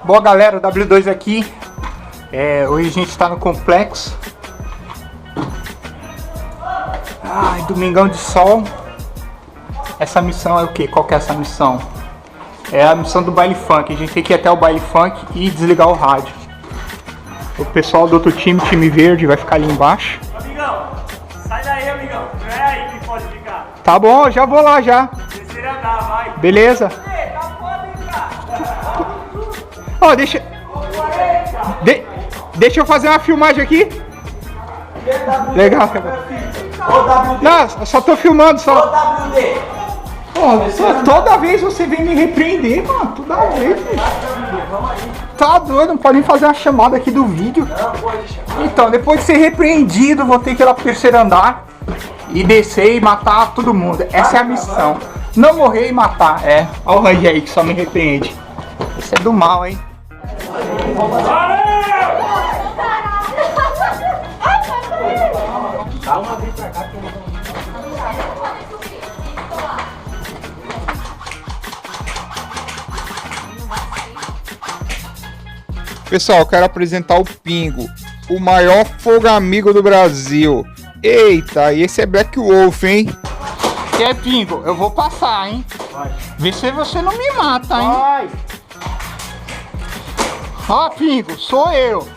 Boa galera, W2 aqui. Hoje a gente está no complexo. Ai, domingão de sol. Essa missão é o que? Qual que é essa missão? É a missão do baile funk. A gente tem que ir até o baile funk e desligar o rádio. O pessoal do outro time, time verde, vai ficar ali embaixo. Amigão, sai daí, amigão. Não é aí que pode ficar. Tá bom, já vou lá já. Terceira andar, vai. Beleza. Ó, deixa eu fazer uma filmagem aqui. Legal. Não, eu só tô filmando só. Toda vez você vem me repreender, mano. Toda vez. Tá doido, não pode nem fazer uma chamada aqui do vídeo. Então, depois de ser repreendido, vou ter que ir lá pro terceiro andar e descer e matar todo mundo. Essa é a missão. Não morrer e matar. Olha o Range aí que só me repreende. Esse é do mal, hein? Pessoal, eu quero apresentar o Pingo, o maior fogo amigo do Brasil. Eita, e esse é Black Wolf, hein? E aí, Pingo, eu vou passar, hein? Vai. Vê se você não me mata, hein? Vai. Ó, Pingo, sou eu.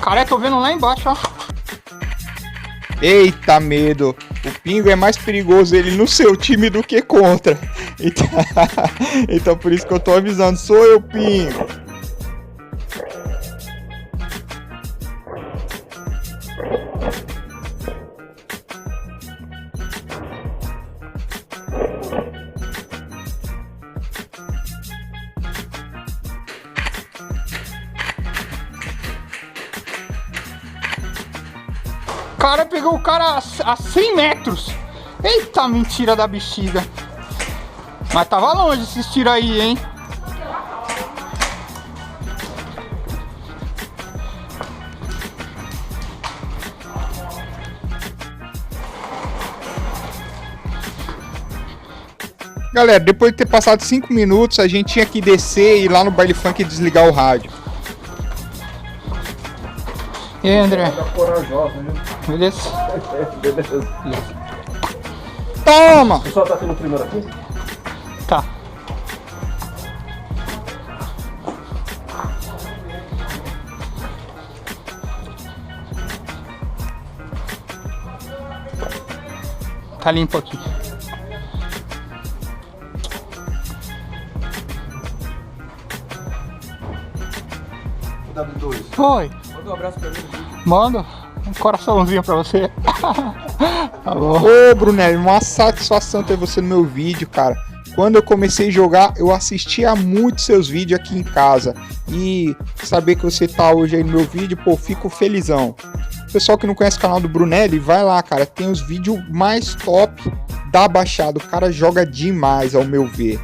Cara, eu tô vendo lá embaixo, ó. Eita, medo. O Pingo é mais perigoso ele no seu time do que contra. Então por isso que eu tô avisando. Sou eu, Pingo. Cara, pegou o cara a 100 metros. Eita, mentira da bexiga. Mas tava longe esses tiros aí, hein? Galera, depois de ter passado 5 minutos, a gente tinha que descer e ir lá no baile funk e desligar o rádio. E aí, André? Tá corajosa, viu? Beleza? Beleza. Toma! O pessoal tá tendo primeiro aqui? Tá. Tá limpo aqui. O W2. Foi. Manda um abraço pra mim. Manda um coraçãozinho pra você. Tá bom. Ô, Brunelli, uma satisfação ter você no meu vídeo, cara. Quando eu comecei a jogar, eu assistia muito seus vídeos aqui em casa. E saber que você tá hoje aí no meu vídeo, pô, fico felizão. Pessoal que não conhece o canal do Brunelli, vai lá, cara. Tem os vídeos mais top da Baixada. O cara joga demais, ao meu ver.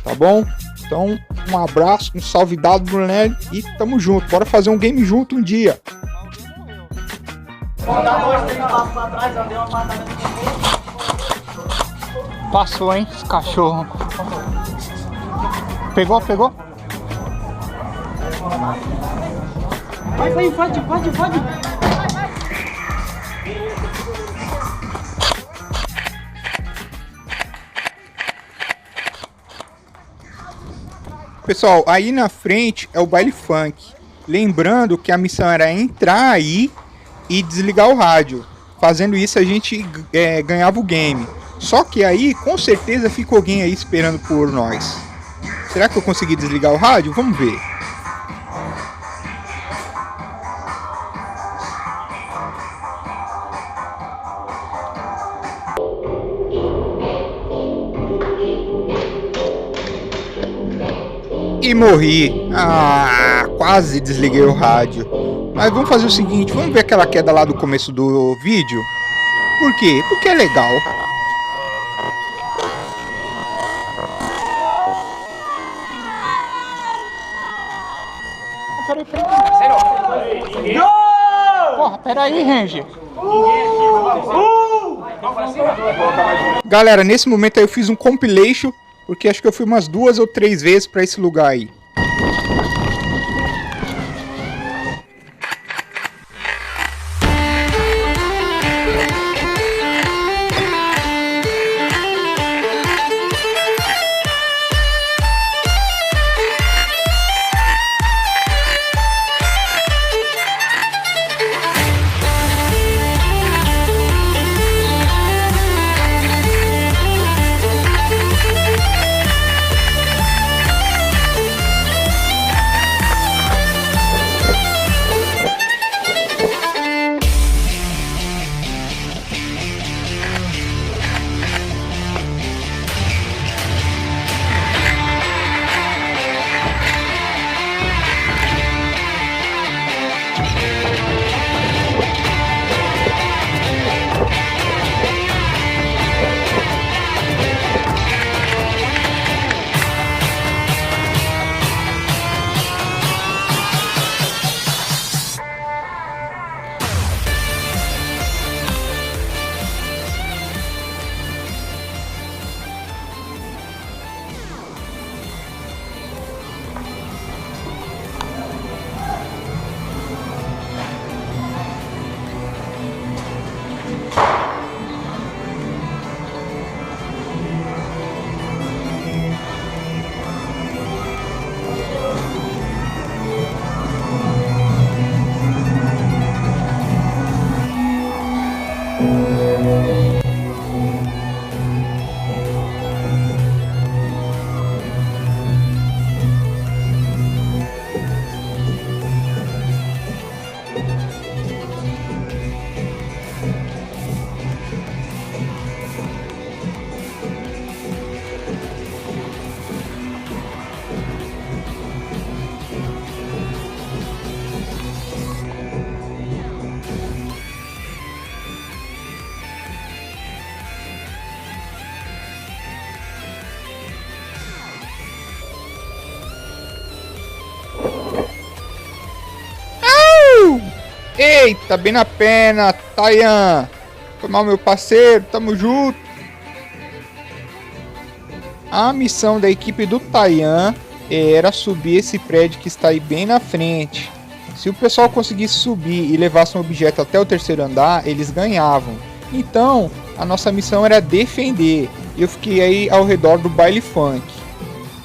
Tá bom? Então, um abraço, um salve dado, Brunelli. E tamo junto. Bora fazer um game junto um dia. Passou, hein, esse cachorro. Pegou? Vai, pode. Pessoal, aí na frente é o baile funk. Lembrando que a missão era entrar aí e desligar o rádio. Fazendo isso a gente ganhava o game. Só que aí com certeza fica alguém aí esperando por nós. Será que eu consegui desligar o rádio? Vamos ver. E morri. Quase desliguei o rádio. Mas vamos fazer o seguinte, vamos ver aquela queda lá do começo do vídeo. Por quê? Porque é legal. Peraí. Porra, peraí, Ranger. Galera, nesse momento aí eu fiz um compilation Porque acho que eu fui umas 2 ou 3 vezes pra esse lugar aí. Eita, bem na pena, Tayan. Foi mal, meu parceiro, tamo junto. A missão da equipe do Tayan era subir esse prédio que está aí bem na frente. Se o pessoal conseguisse subir e levasse um objeto até o terceiro andar, eles ganhavam. Então, a nossa missão era defender. Eu fiquei aí ao redor do baile funk.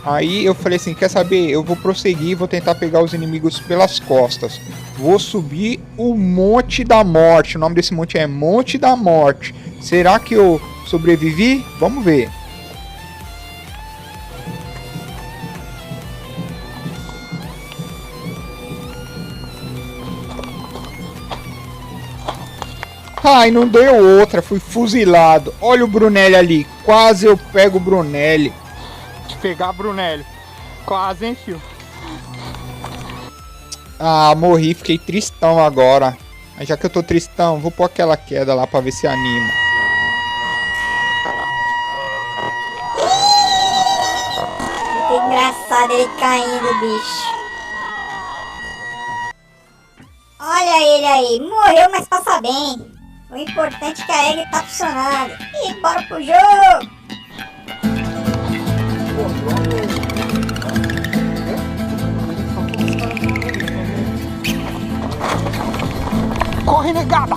Aí eu falei assim, quer saber? Eu vou prosseguir, vou tentar pegar os inimigos pelas costas. Vou subir o Monte da Morte. O nome desse monte é Monte da Morte. Será que eu sobrevivi? Vamos ver. Ai, não deu outra, fui fuzilado. Olha o Brunelli ali, quase eu pego o Brunelli. De pegar Brunelli, quase, hein, tio? Ah, morri, fiquei tristão agora. Mas já que eu tô tristão, vou pôr aquela queda lá pra ver se anima. Que engraçado ele caindo, bicho. Olha ele aí, morreu, mas passa bem. O importante é que a egg tá funcionando. E bora pro jogo! Corre, negada!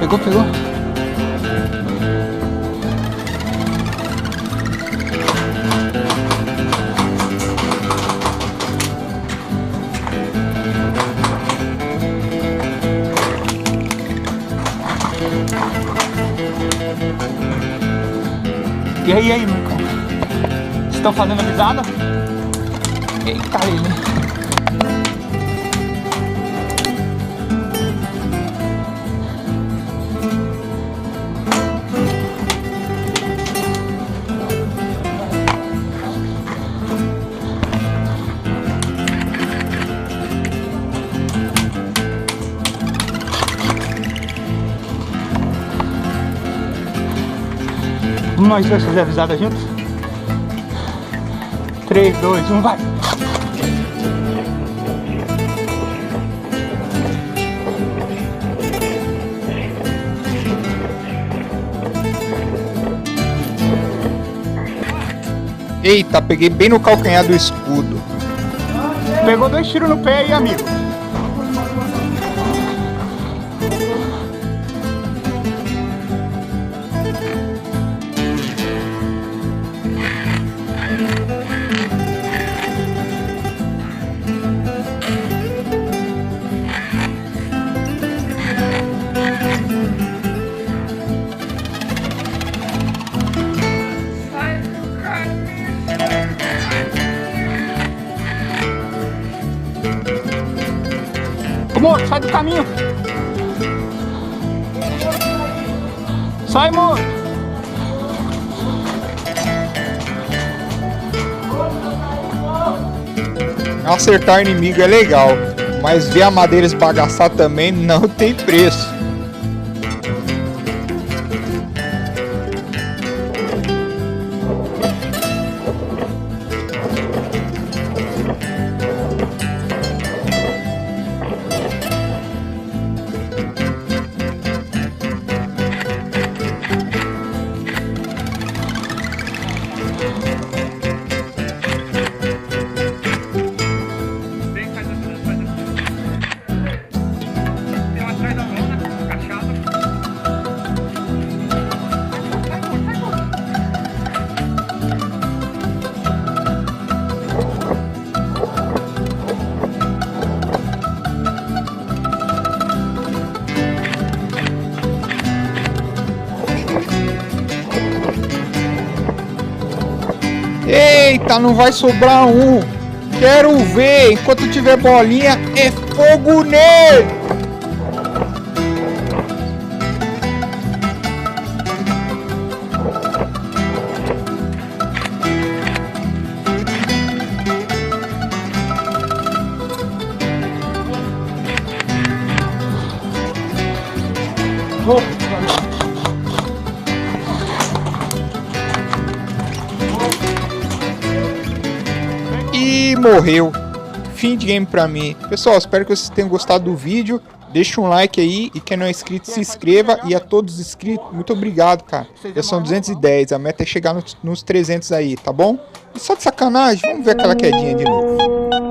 Pegou. E aí, meu cara? Estão fazendo risada? Eita, ele. Nós dois fazer a risada juntos? 3, 2, 1, vai! Eita, peguei bem no calcanhar do escudo. Pegou 2 tiros no pé aí, amigo. Ô, moço, sai do caminho! Sai, moço! Acertar inimigo é legal, mas ver a madeira esbagaçar também não tem preço. Eita, não vai sobrar um. Quero ver. Enquanto tiver bolinha, é fogo nele. E morreu. Fim de game pra mim. Pessoal, espero que vocês tenham gostado do vídeo. Deixa um like aí. E quem não é inscrito, se inscreva. E a todos os inscritos, muito obrigado, cara. Já são 210. A meta é chegar nos 300 aí, tá bom? E só de sacanagem, vamos ver aquela quedinha de novo.